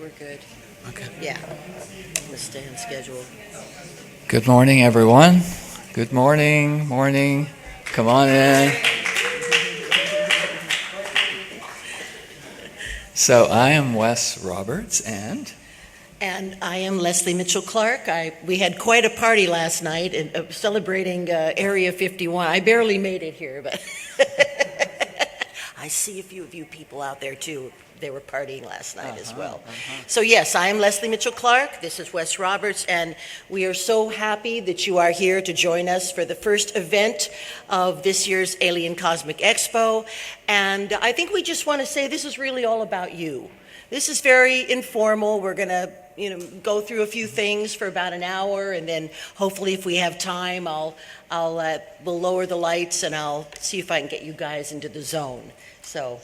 we're good. Okay. Yeah. Let's stay on schedule. Good morning, everyone. Good morning. Come on in. So I am Wes Roberts, and I am Lesley Mitchell-Clark. We had quite a party last night celebrating Area 51. I barely made it here, but I see a few of you people out there too. They were partying last night as well. So yes, I am Lesley Mitchell-Clark. This is Wes Roberts, and we are so happy that you are here to join us for the first event of this year's Alien Cosmic Expo. And I think we just want to say this is really all about you. This is very informal. We're going to, go through a few things for about an hour, and then hopefully, if we have time, we'll lower the lights and I'll see if I can get you guys into the zone. So.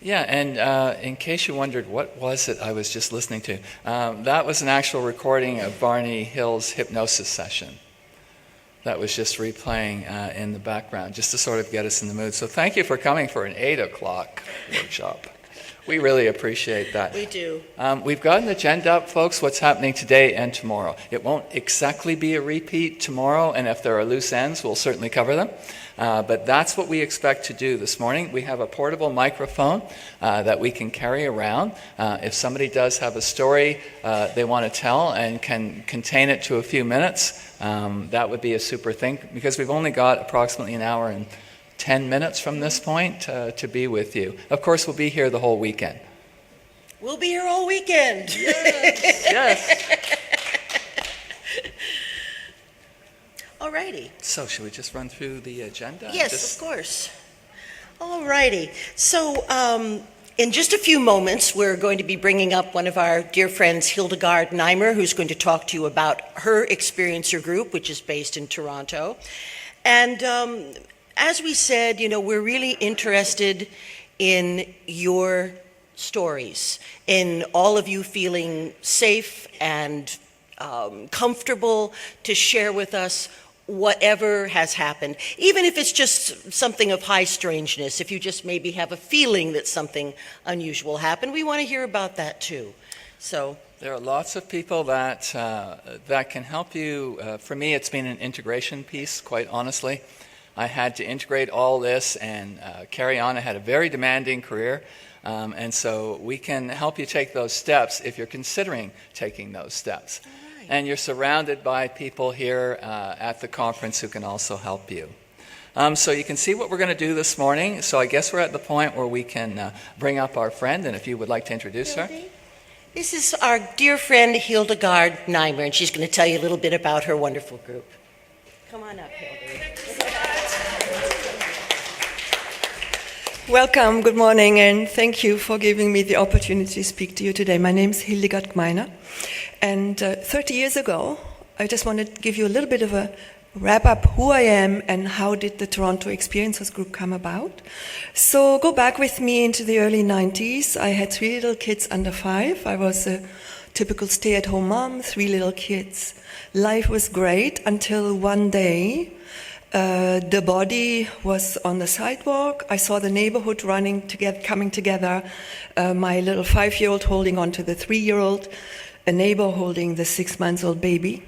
yeah, and in case you wondered what was it I was just listening to, that was an actual recording of Barney Hill's hypnosis session. That was just replaying in the background, just to sort of get us in the mood. So thank you for coming for an 8 o'clock workshop. We really appreciate that. We do. We've got an agenda up, folks, what's happening today and tomorrow. It won't exactly be a repeat tomorrow, and if there are loose ends, we'll certainly cover them. But that's what we expect to do this morning. We have a portable microphone that we can carry around. If somebody does have a story they want to tell and can contain it to a few minutes, that would be a super thing, because we've only got approximately an hour and 10 minutes from this point to be with you. Of course, we'll be here the whole weekend. We'll be here all weekend. Yes. All righty. So, should we just run through the agenda? Yes, of course. All righty. So, in just a few moments, we're going to be bringing up one of our dear friends, Hildegard Neimer, who's going to talk to you about her experiencer group, which is based in Toronto. And as we said, we're really interested in your stories, in all of you feeling safe and comfortable to share with us whatever has happened, even if it's just something of high strangeness. If you just maybe have a feeling that something unusual happened, we want to hear about that too. So there are lots of people that can help you. For me, it's been an integration piece, quite honestly. I had to integrate all this and carry on. I had a very demanding career, and so we can help you take those steps if you're considering taking those steps. Right. And you're surrounded by people here at the conference who can also help you. So you can see what we're going to do this morning. So I guess we're at the point where we can bring up our friend, and if you would like to introduce her. This is our dear friend Hildegard Neimer, and she's going to tell you a little bit about her wonderful group. Come on up, Hildegard. Welcome, good morning, and thank you for giving me the opportunity to speak to you today. My name is Hildegard Neimer, and 30 years ago, I just wanted to give you a little bit of a wrap-up who I am and how did the Toronto Experiencers Group come about. So go back with me into the early 90s. I had 3 little kids under 5. I was a typical stay-at-home mom, 3 little kids. Life was great until one day, the body was on the sidewalk. I saw the neighborhood running together, coming together. My little 5-year-old holding on to the 3-year-old, a neighbor holding the 6-month-old baby.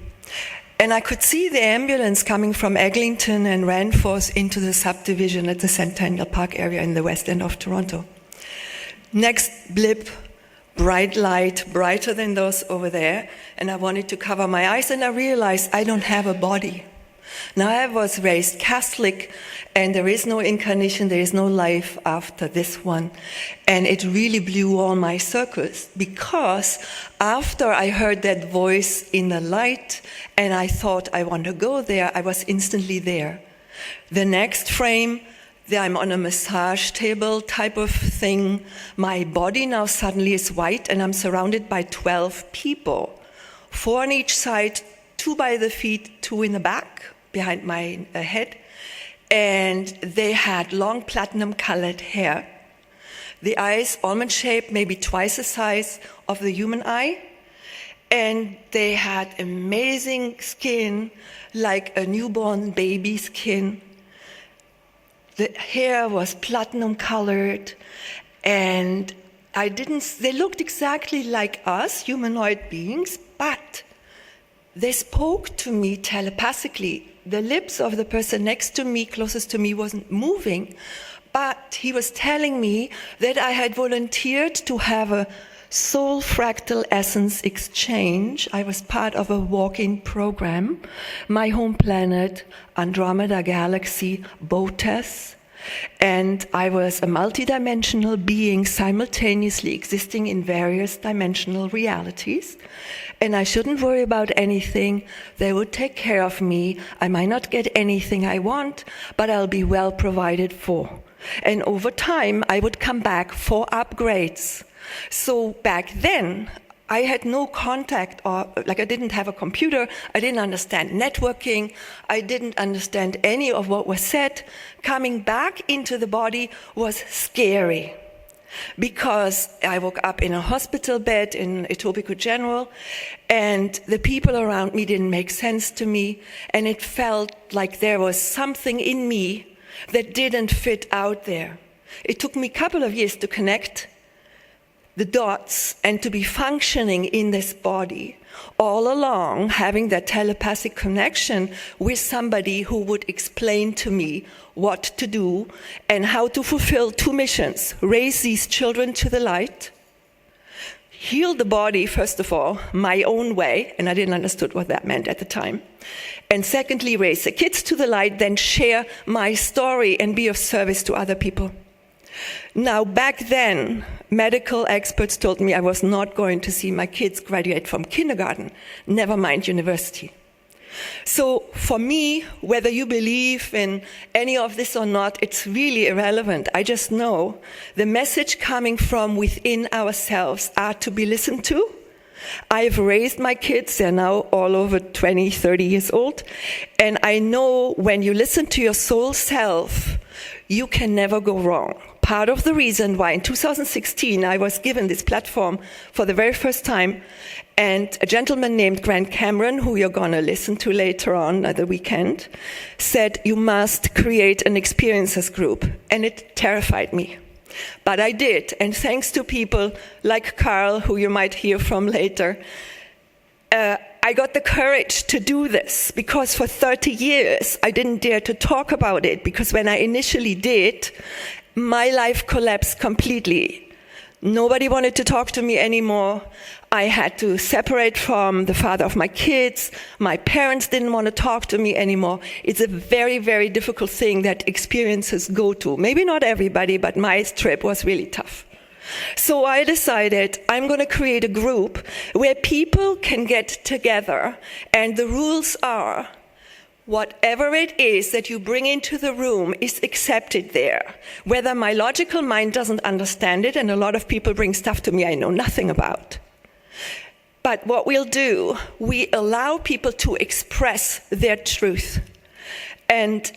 And I could see the ambulance coming from Eglinton and Ranforth into the subdivision at the Centennial Park area in the west end of Toronto. Next blip, bright light, brighter than those over there. And I wanted to cover my eyes, and I realized I don't have a body. Now, I was raised Catholic, and there is no incarnation, there is no life after this one. And it really blew all my circles, because after I heard that voice in the light, and I thought I want to go there, I was instantly there. The next frame, I'm on a massage table type of thing. My body now suddenly is white, and I'm surrounded by 12 people. 4 on each side, 2 by the feet, 2 in the back, behind my head, and they had long platinum-colored hair. The eyes, almond-shaped, maybe twice the size of the human eye, and they had amazing skin, like a newborn baby skin. The hair was platinum-colored, and they looked exactly like us, humanoid beings, but they spoke to me telepathically. The lips of the person next to me, closest to me, wasn't moving, but he was telling me that I had volunteered to have a soul fractal essence exchange. I was part of a walk-in program. My home planet, Andromeda Galaxy, Botas. And I was a multidimensional being simultaneously existing in various dimensional realities. And I shouldn't worry about anything. They would take care of me. I might not get anything I want, but I'll be well provided for. And over time, I would come back for upgrades. So back then, I had no contact, I didn't have a computer, I didn't understand networking, I didn't understand any of what was said. Coming back into the body was scary, because I woke up in a hospital bed in Etobicoke General, and the people around me didn't make sense to me, and it felt like there was something in me that didn't fit out there. It took me a couple of years to connect the dots and to be functioning in this body, all along having that telepathic connection with somebody who would explain to me what to do and how to fulfill two missions: raise these children to the light, heal the body, first of all, my own way, and I didn't understand what that meant at the time, and secondly, raise the kids to the light, then share my story and be of service to other people. Now, back then, medical experts told me I was not going to see my kids graduate from kindergarten, never mind university. So for me, whether you believe in any of this or not, it's really irrelevant. I just know the message coming from within ourselves are to be listened to. I've raised my kids, they're now all over 20, 30 years old, and I know when you listen to your soul self, you can never go wrong. Part of the reason why in 2016 I was given this platform for the very first time, and a gentleman named Grant Cameron, who you're going to listen to later on at the weekend, said, you must create an experiences group. And it terrified me. But I did, and thanks to people like Carl, who you might hear from later, I got the courage to do this, because for 30 years I didn't dare to talk about it, because when I initially did, my life collapsed completely. Nobody wanted to talk to me anymore. I had to separate from the father of my kids. My parents didn't want to talk to me anymore. It's a very, very difficult thing that experiences go to. Maybe not everybody, but my trip was really tough. So I decided I'm going to create a group where people can get together, and the rules are whatever it is that you bring into the room is accepted there. Whether my logical mind doesn't understand it, and a lot of people bring stuff to me I know nothing about. But what we'll do, we allow people to express their truth. And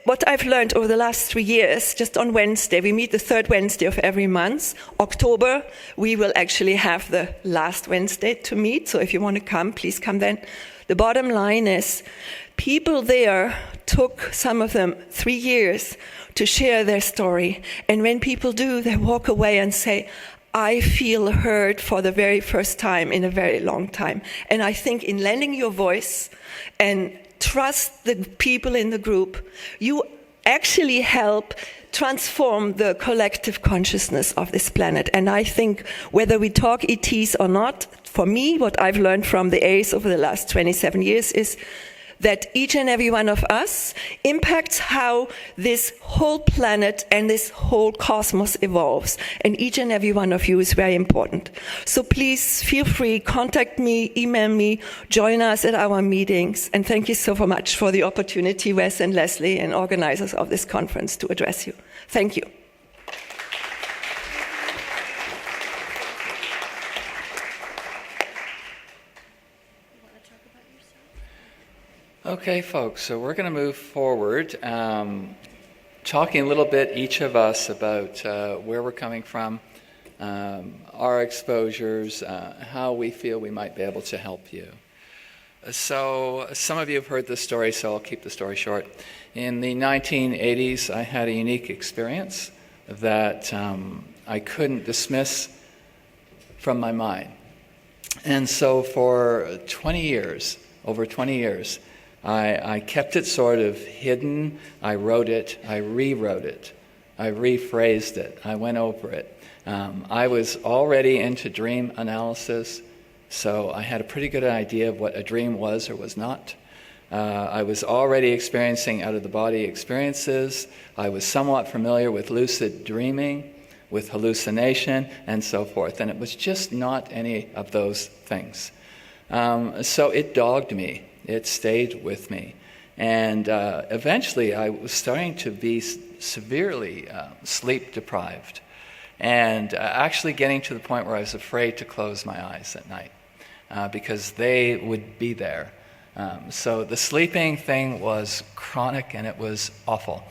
what I've learned over the last 3 years, just on Wednesday, we meet the third Wednesday of every month. October, we will actually have the last Wednesday to meet, so if you want to come, please come then. The bottom line is, people there took, some of them, 3 years to share their story. And when people do, they walk away and say, I feel heard for the very first time in a very long time. And I think in lending your voice and trust the people in the group, you actually help transform the collective consciousness of this planet. And I think whether we talk ETs or not, for me, what I've learned from the A's over the last 27 years is that each and every one of us impacts how this whole planet and this whole cosmos evolves. And each and every one of you is very important. So please feel free, contact me, email me, join us at our meetings. And thank you so much for the opportunity, Wes and Lesley, and organizers of this conference, to address you. Thank you. Okay, folks, so we're going to move forward, talking a little bit, each of us, about where we're coming from, our exposures, how we feel we might be able to help you. So some of you have heard this story, so I'll keep the story short. In the 1980s, I had a unique experience that I couldn't dismiss from my mind. And so for 20 years, over 20 years, I kept it sort of hidden. I wrote it, I rewrote it, I rephrased it, I went over it. I was already into dream analysis, so I had a pretty good idea of what a dream was or was not. I was already experiencing out-of-the-body experiences. I was somewhat familiar with lucid dreaming, with hallucination, and so forth. And it was just not any of those things. So it dogged me. It stayed with me. And eventually I was starting to be severely sleep deprived, and actually getting to the point where I was afraid to close my eyes at night because they would be there. So the sleeping thing was chronic, and it was awful.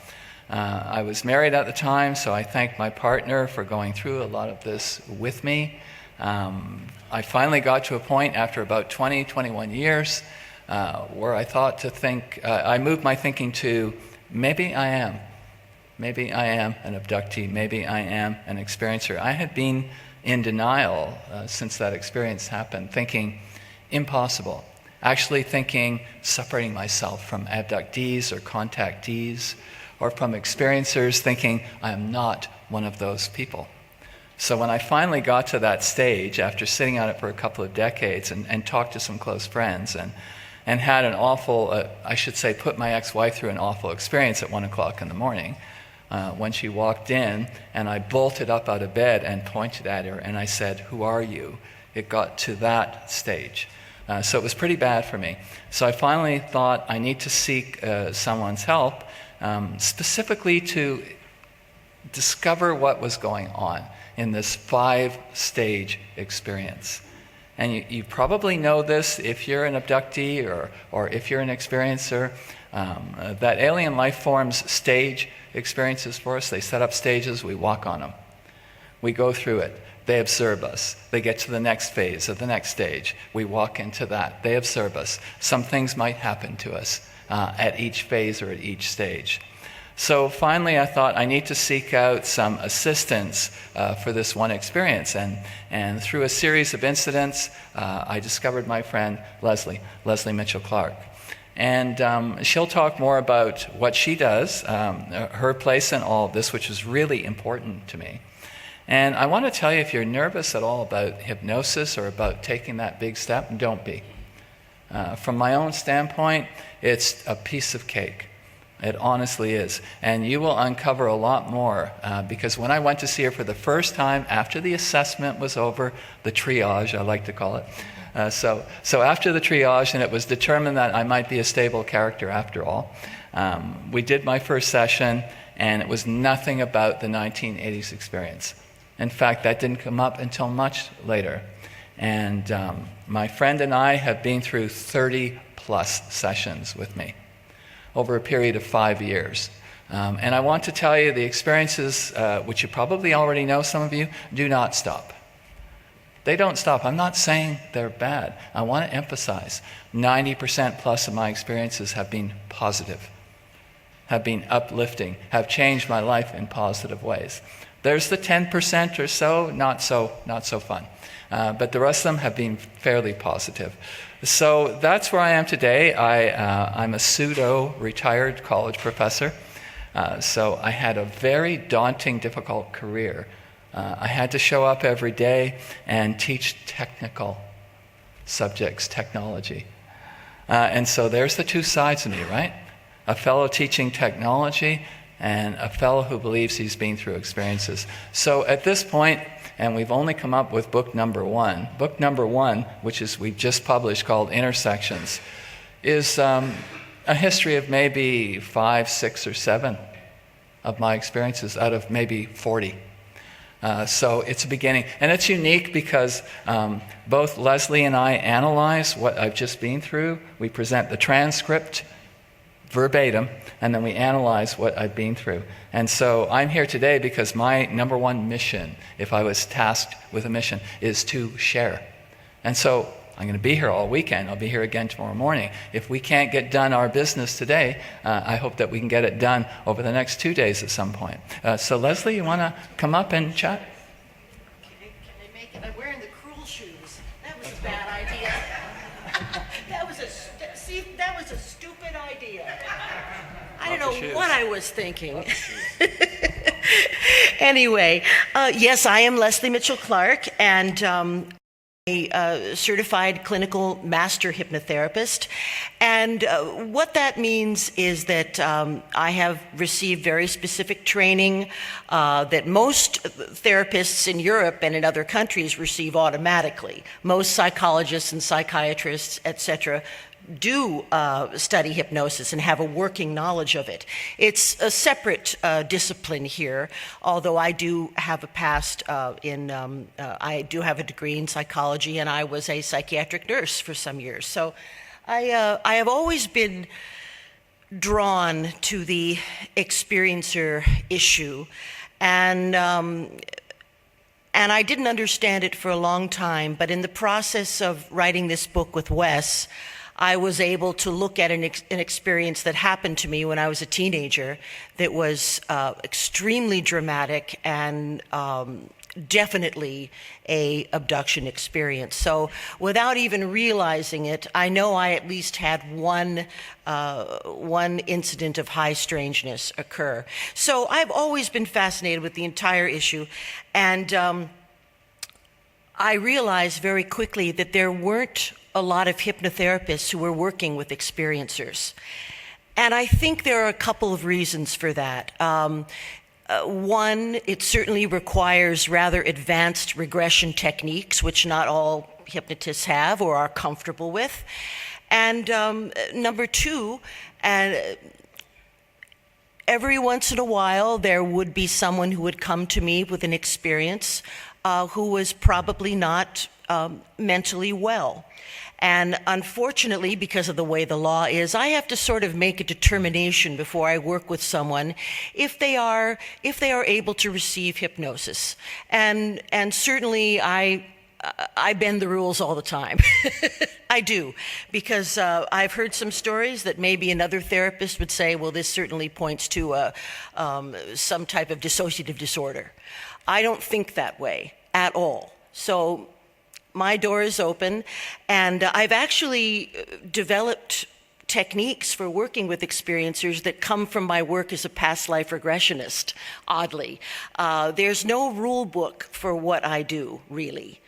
I was married at the time, so I thank my partner for going through a lot of this with me. I finally got to a point after about 20, 21 years where I thought to think, I moved my thinking to maybe I am an abductee, maybe I am an experiencer. I had been in denial since that experience happened, thinking impossible. Actually thinking, separating myself from abductees or contactees, or from experiencers, thinking I am not one of those people. So when I finally got to that stage, after sitting on it for a couple of decades and talked to some close friends and had an awful, I should say, put my ex-wife through an awful experience at 1 o'clock in the morning when she walked in, and I bolted up out of bed and pointed at her and I said, "Who are you?" It got to that stage. So it was pretty bad for me. So I finally thought I need to seek someone's help, specifically to discover what was going on in this 5-stage experience. And you probably know this if you're an abductee or if you're an experiencer, that alien life forms stage experiences for us. They set up stages, we walk on them. We go through it. They observe us. They get to the next phase of the next stage. We walk into that. They observe us. Some things might happen to us at each phase or at each stage. So finally I thought I need to seek out some assistance for this one experience. And through a series of incidents, I discovered my friend Lesley Mitchell-Clark. And she'll talk more about what she does, her place in all of this, which is really important to me. And I want to tell you, if you're nervous at all about hypnosis or about taking that big step, don't be. From my own standpoint, it's a piece of cake. It honestly is. And you will uncover a lot more because when I went to see her for the first time after the assessment was over, the triage, I like to call it. So after the triage, and it was determined that I might be a stable character after all, we did my first session, and it was nothing about the 1980s experience. In fact, that didn't come up until much later. And my friend and I have been through 30-plus sessions with me over a period of 5 years. And I want to tell you the experiences, which you probably already know, some of you, do not stop. They don't stop. I'm not saying they're bad. I want to emphasize 90% plus of my experiences have been positive, have been uplifting, have changed my life in positive ways. There's the 10% or so, not so fun. But the rest of them have been fairly positive. So that's where I am today. I'm a pseudo-retired college professor. So I had a very daunting, difficult career. I had to show up every day and teach technical subjects, technology. And so there's the two sides of me, right? A fellow teaching technology and a fellow who believes he's been through experiences. So at this point, and we've only come up with book number one, which is we've just published, called Intersections, is a history of maybe 5, 6, or 7 of my experiences out of maybe 40. So it's a beginning. And it's unique because both Lesley and I analyze what I've just been through. We present the transcript verbatim, and then we analyze what I've been through. And so I'm here today because my number one mission, if I was tasked with a mission, is to share. And so I'm going to be here all weekend. I'll be here again tomorrow morning. If we can't get done our business today, I hope that we can get it done over the next 2 days at some point. So Lesley, you want to come up and chat? please. That was a bad idea. That was a stupid idea. I don't know what I was thinking. Anyway, yes, I am Lesley Mitchell Clark, and a certified clinical master hypnotherapist. And what that means is that I have received very specific training that most therapists in Europe and in other countries receive automatically. Most psychologists and psychiatrists, etc., do study hypnosis and have a working knowledge of it. It's a separate discipline here, although I do have a past I do have a degree in psychology, and I was a psychiatric nurse for some years. So I have always been drawn to the experiencer issue, and I didn't understand it for a long time, but in the process of writing this book with Wes, I was able to look at an experience that happened to me when I was a teenager that was extremely dramatic and definitely a abduction experience. So without even realizing it, I know I at least had one incident of high strangeness occur. So I've always been fascinated with the entire issue, and I realized very quickly that there weren't a lot of hypnotherapists who were working with experiencers. And I think there are a couple of reasons for that. One, it certainly requires rather advanced regression techniques, which not all hypnotists have or are comfortable with. And number two, every once in a while, there would be someone who would come to me with an experience who was probably not mentally well. And unfortunately, because of the way the law is, I have to sort of make a determination before I work with someone if they are able to receive hypnosis. And certainly I bend the rules all the time. I do, because I've heard some stories that maybe another therapist would say, well, this certainly points to some type of dissociative disorder. I don't think that way at all. So my door is open, and I've actually developed techniques for working with experiencers that come from my work as a past life regressionist, oddly. There's no rule book for what I do, really.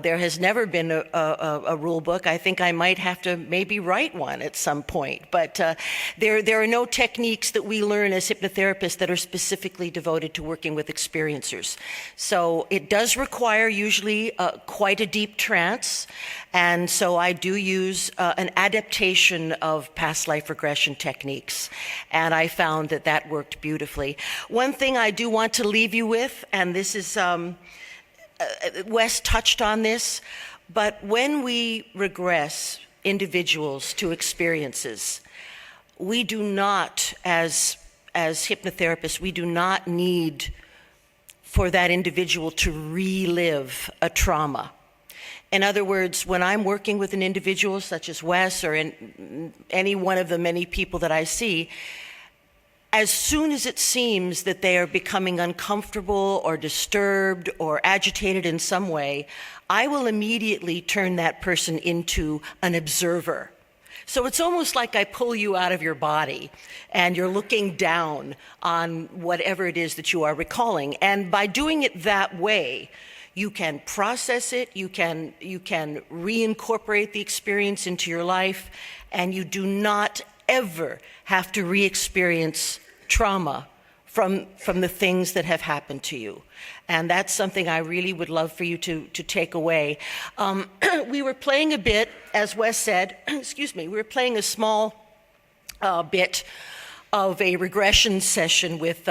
There has never been a rule book. I think I might have to maybe write one at some point. But there are no techniques that we learn as hypnotherapists that are specifically devoted to working with experiencers. So it does require usually quite a deep trance. And so I do use an adaptation of past life regression techniques. And I found that that worked beautifully. One thing I do want to leave you with, and this is... Wes touched on this, but when we regress individuals to experiences, we do not, as hypnotherapists, we do not need for that individual to relive a trauma. In other words, when I'm working with an individual such as Wes or any one of the many people that I see, as soon as it seems that they are becoming uncomfortable or disturbed or agitated in some way, I will immediately turn that person into an observer. So it's almost like I pull you out of your body and you're looking down on whatever it is that you are recalling. And by doing it that way, you can process it, you can reincorporate the experience into your life, and you do not ever have to re-experience trauma from the things that have happened to you. And that's something I really would love for you to take away. We were playing a bit, as Wes said, excuse me, we were playing a small bit of a regression session with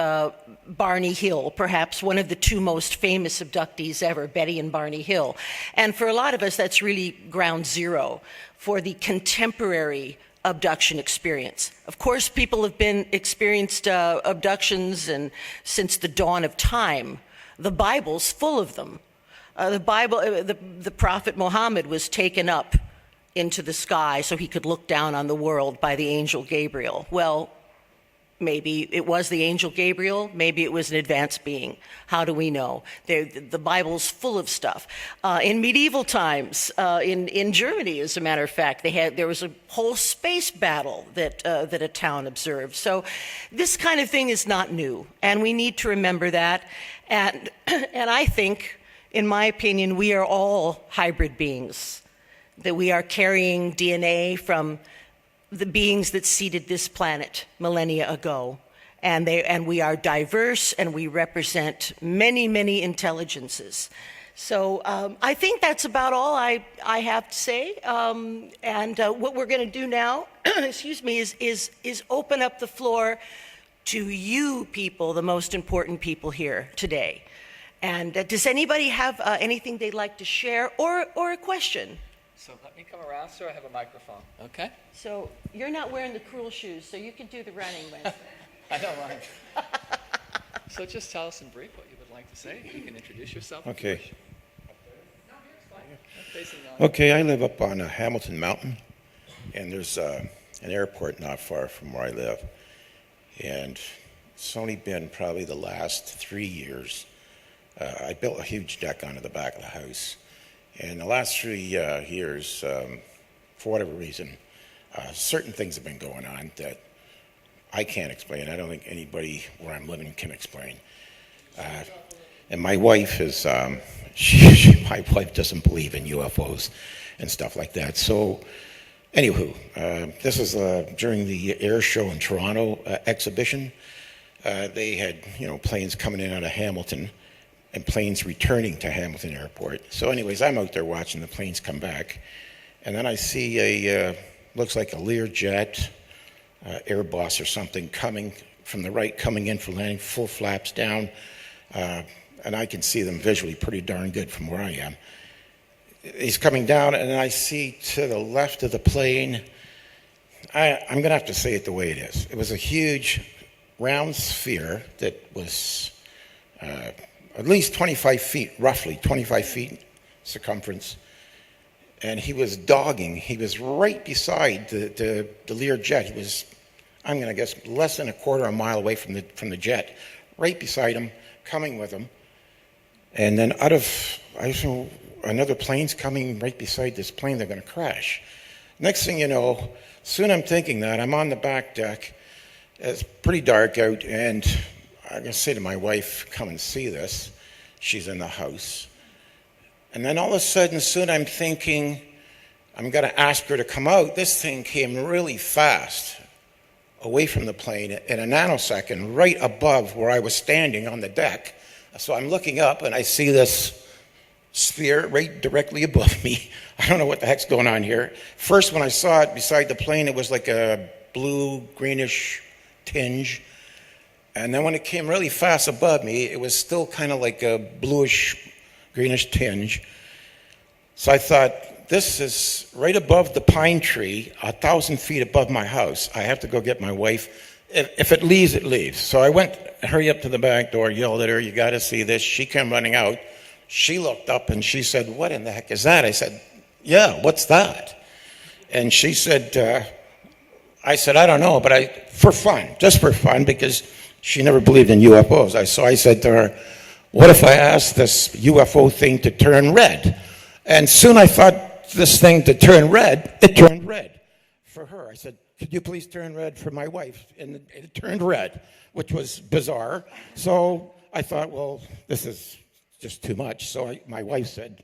Barney Hill, perhaps one of the two most famous abductees ever, Betty and Barney Hill. And for a lot of us, that's really ground zero for the contemporary abduction experience. Of course, people have experienced abductions and since the dawn of time. The Bible's full of them. The prophet Muhammad was taken up into the sky so he could look down on the world by the angel Gabriel. Well, Maybe it was the angel Gabriel. Maybe it was an advanced being. How do we know? The Bible's full of stuff. In medieval times, in Germany, as a matter of fact, there was a whole space battle that a town observed. So this kind of thing is not new, and we need to remember that. And I think, in my opinion, we are all hybrid beings, that we are carrying DNA from the beings that seeded this planet millennia ago. And we are diverse, and we represent many, many intelligences. So I think that's about all I have to say. What we're going to do now, excuse me, is open up the floor to you people, the most important people here today. And does anybody have anything they'd like to share or a question? So let me come around, sir. I have a microphone. Okay? So you're not wearing the cruel shoes, so you can do the running, Lesley. I don't mind. So just tell us in brief what you would like to say. You can introduce yourself. Okay. Facing Okay, I live up on Hamilton Mountain, and there's an airport not far from where I live. And it's only been probably the last 3 years. I built a huge deck onto the back of the house. And the last 3 years, for whatever reason, certain things have been going on that I can't explain. I don't think anybody where I'm living can explain. And my wife is, my wife doesn't believe in UFOs and stuff like that. So, anywho, this is during the air show in Toronto exhibition. They had, planes coming in out of Hamilton and planes returning to Hamilton Airport. So anyways, I'm out there watching the planes come back, and then I see looks like a Learjet, Airbus or something coming from the right, coming in for landing, full flaps down, and I can see them visually pretty darn good from where I am. He's coming down, and I see to the left of the plane, I'm going to have to say it the way it is. It was a huge round sphere that was at least 25 feet, roughly 25 feet circumference. And he was dogging. He was right beside the Learjet. He was, I'm going to guess, less than a quarter of a mile away from the jet, right beside him, coming with him. And then out of, I don't know, another plane's coming right beside this plane. They're going to crash. Next thing you know, soon I'm thinking that, I'm on the back deck. It's pretty dark out, and I'm going to say to my wife, come and see this. She's in the house. And then all of a sudden, soon I'm thinking, I'm going to ask her to come out. This thing came really fast away from the plane in a nanosecond, right above where I was standing on the deck. So I'm looking up, and I see this sphere right directly above me. I don't know what the heck's going on here. First, when I saw it beside the plane, it was like a blue, greenish tinge. And then when it came really fast above me, it was still kind of like a bluish, greenish tinge. So I thought, this is right above the pine tree, 1,000 feet above my house. I have to go get my wife. If it leaves, it leaves. So I went, hurry up to the back door, yelled at her, you got to see this. She came running out. She looked up and she said, what in the heck is that? I said, yeah, what's that? And she said, I said, I don't know, but for fun, just for fun, because she never believed in UFOs. So I said to her, what if I asked this UFO thing to turn red? And soon I thought this thing to turn red, it turned red for her. I said, could you please turn red for my wife? And it turned red, which was bizarre. So I thought, well, this is just too much. So my wife said,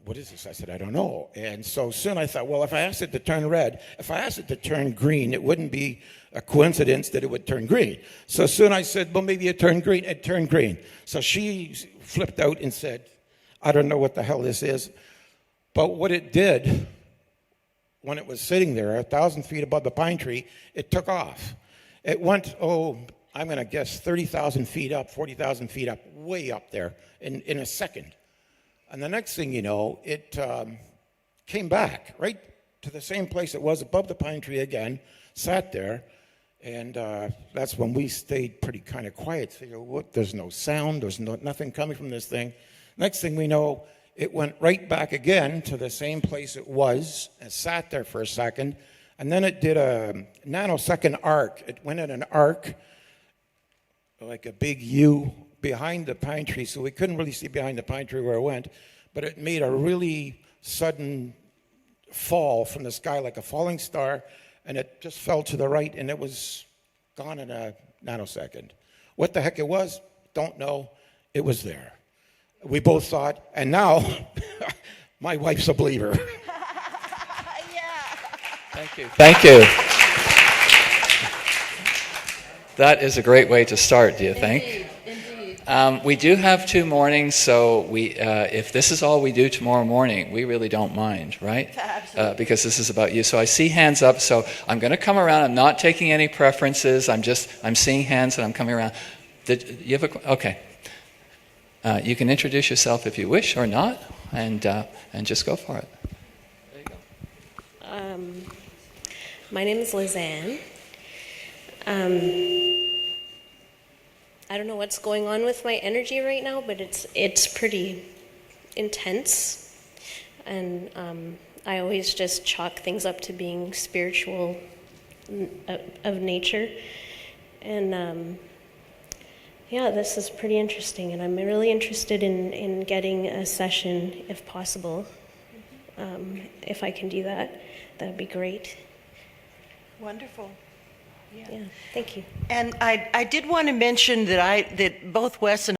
what is this? I said, I don't know. And so soon I thought, well, if I asked it to turn red, if I asked it to turn green, it wouldn't be a coincidence that it would turn green. So soon I said, well, maybe it turned green. It turned green. So she flipped out and said, I don't know what the hell this is. But what it did, when it was sitting there 1,000 feet above the pine tree, it took off. It went, I'm going to guess 30,000 feet up, 40,000 feet up, way up there in a second. And the next thing you know, it came back right to the same place it was above the pine tree again, sat there, and that's when we stayed pretty kind of quiet. So, there's no sound, there's nothing coming from this thing. Next thing we know, it went right back again to the same place it was and sat there for a second, And then it did a nanosecond arc. It went in an arc, like a big U behind the pine tree, so we couldn't really see behind the pine tree where it went, but it made a really sudden fall from the sky like a falling star, and it just fell to the right, and it was gone in a nanosecond. What the heck it was, don't know. It was there. We both saw it, and now my wife's a believer. Thank you. Thank you. That is a great way to start, do you think? Indeed. We do have 2 mornings, so if this is all we do tomorrow morning, we really don't mind, right? Absolutely. Because this is about you. So I see hands up, so I'm going to come around. I'm not taking any preferences. I'm seeing hands, and I'm coming around. Did you have okay. You can introduce yourself if you wish or not, and just go for it. There you go. My name is Lisanne. I don't know what's going on with my energy right now, but it's pretty intense, and I always just chalk things up to being spiritual of nature, and yeah, this is pretty interesting, and I'm really interested in getting a session if possible. If I can do that, that would be great. Wonderful. Yeah, thank you. And I did want to mention that both Wes and